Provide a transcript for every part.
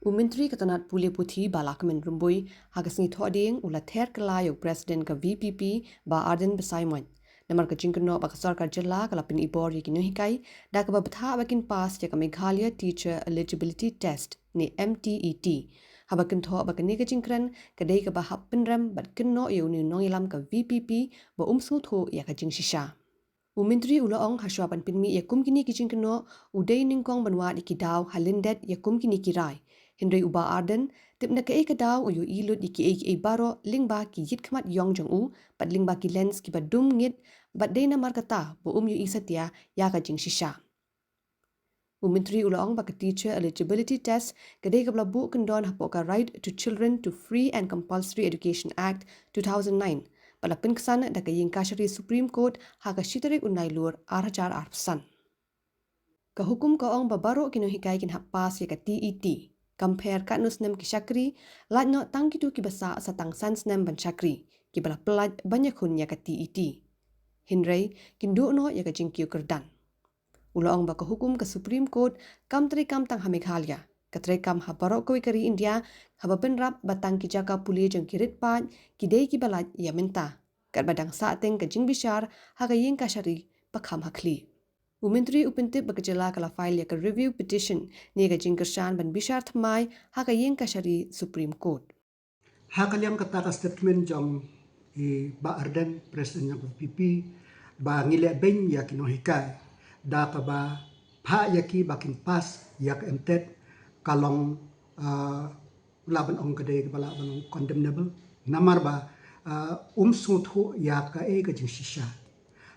Umentri katanat pule puthi balakmen rumbui hagasni thoding ula ther kelayok presiden ke VPP ba Arden Besaimon. Namar ke jingkeno ba sarkar jela kalapin ibor yikino hikai da ka batha bakin pass ya ka Meghalaya Teacher Eligibility Test ni MTET. Habakin tho ba kini ke jingkran kadai ka ba happenram bat kenno yuni nongilam ka VPP ba umsu tho ya ka jingshisha. Umentri ulaong haswapan pinmi ya kumkini kijingkeno uday ningkong banwat ikidaw halindet ya kumkini kirai. Henry Uba Arden, tip na kae kadaw o yu ilut iki baro lingba ki yit khamat yong jong u, bat lingba ki lens ki badum ngit, bat dayna markata bo yu isatia ya ka jing shisha. Umentri ulaong baka Teacher Eligibility Test kadai kabla bu kendon hapoka Right to Children to Free and Compulsory Education Act 2009. Bala pinkesan da kaying kashari Supreme Court haka shitarik unai lur arhajar arpsan. Kahukum kaong babaro kino hikai kin hapas ya ka TET. Compare kat nus nem ki syakri, laj no tang kitu ki basa satang sans nem ban syakri, ki bala pelaj banyak hun ya ka TET. Hinrei, kindu no ya ka jingkiu kerdan. Ulaong baka hukum ke Supreme Court, kam terikam tang ha Meghalaya, ka terikam ha barok koi kari India, ha bapenrap batang ki jaka puli jeng kirit pat, ki dey ki balaj ya minta. Kat badang saateng ka jing bishar, ha ka ying kasyari, pakam hakli. Umentri upentip bakajala kala file ya ka review petition ni ka jingkershan ban bishar thamai ha ka yeng kasyari Supreme Court. Hakaliang kata ka statement jong ba Arden President ng PP ba ngile ben ya kinohikai da ka ba pha yaki bakin pas yak emtet kalong laban ong kade bala ban condemnable namar ba suthu ya ka ka jing shisha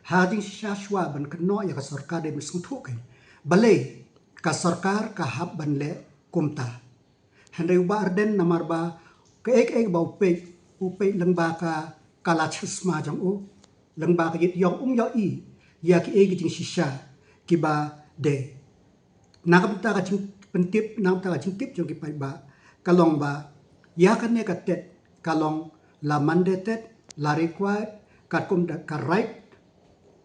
hading shashwa ban kno ya ka sarkar de misuthu kai balai ka sarkar ka hab ban le kumta Henry Uba Arden namar ba ka ek ba upe lengba ka kala chasma jang u lengba ka yit yong yo I ya ki jing shisha ki ba de nakapta ka jing pentip nakapta ka jing tip jong ki pai ba kalong ba ya ka ne ka tet kalong la mandated la required ka kum da ka right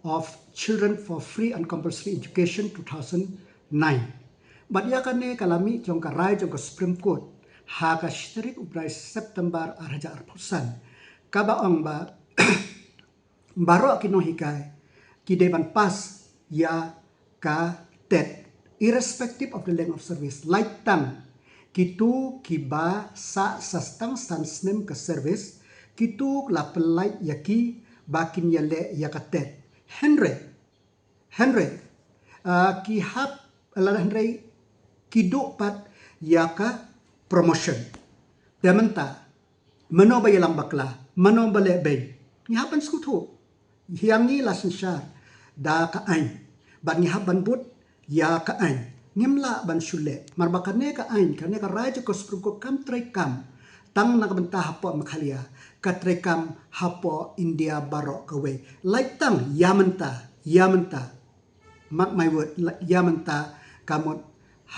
of Children for Free and Compulsory Education 2009. But ya kane kalami jong ka rai jong ka Supreme Court ha ka shtarik uprai September arhaja arpusan kaba ong ba baro kino hikai ki deban pas ya ka tet irrespective of the length of service like tang kitu kiba sa sastang sansnem ka service kitu la pelai yaki bakin yale ya ka tet Henry ki hap ala Henry kidu pat yaka promotion dementa mano ba yalang bakla mano ba lebe ni hapan skutu hiangi lasin syar da ka ain ban ni haban but ya ka ain ngimla ban shule marbakane ka ain kane ka raja ko spruk kam trekam tang na benta hapo Meghalaya ka trekam hapo India baro kawe like tang yamenta mark my word yamenta kamot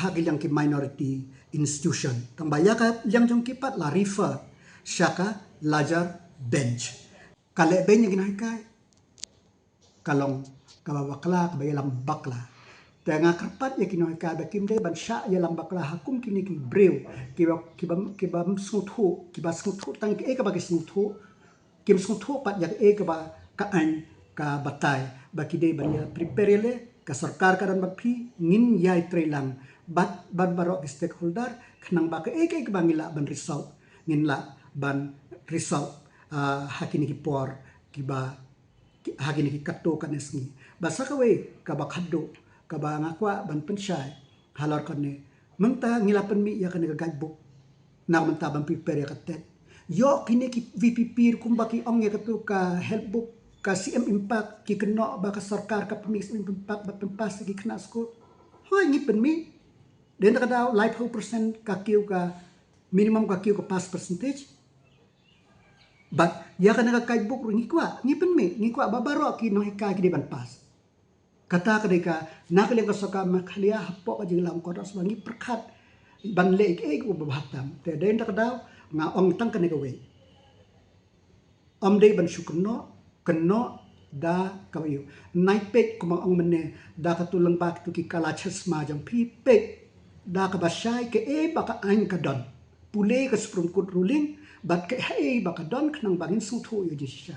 hagil yang ki minority institution tang bayaka yang jong kipat la refer syaka lajar bench kale bench gina kai kalong kabakla kabayalam bakla tengah kerpat ya kino ka bakim de ban sya ya lambakla hakum kini ki brew ki bam smuthu ki bas smuthu tang ke ka bagi smuthu kim smuthu pat ya ka ba ka an ka batai baki de ban ya prepare le ka sarkar karan bapi ngin yai trelang bat baro ki stakeholder khnang ba ka bangila ban result ngin la ban result hakini ki por ki ba hakini ki katto kanesni basa ka we ka ba khaddo ka ba ngakwa ban pensyai halor kone menta ngilapan mi ya kane ka guidebook na menta ban prepare ya katet yo kini ki VPP kumbaki ong ya katu ka help book ka CM impact ki kena ba ka sarkar ka permis impact ba pempas ki kena school hoi ngipen mi den ka daw life 100% ka kiu ka minimum ka kiu ka pass percentage but ya kana ka guidebook ngikwa ngipen mi ngikwa babaro ki no hika ki ban pass kata kadeka nakale ka saka Meghalaya hapo ka jinglam ko das bangi perkhat ban le ko babatam te den ka daw nga ong tang kane ka we de ban syukno keno da kawayo naipek kumang ong mene da katulang bak tu ki kalachas ma jang pipek da ka basai ke baka ain ka don pule ka Supreme Court ruling bat ke baka don knang bangin su tho yo jisha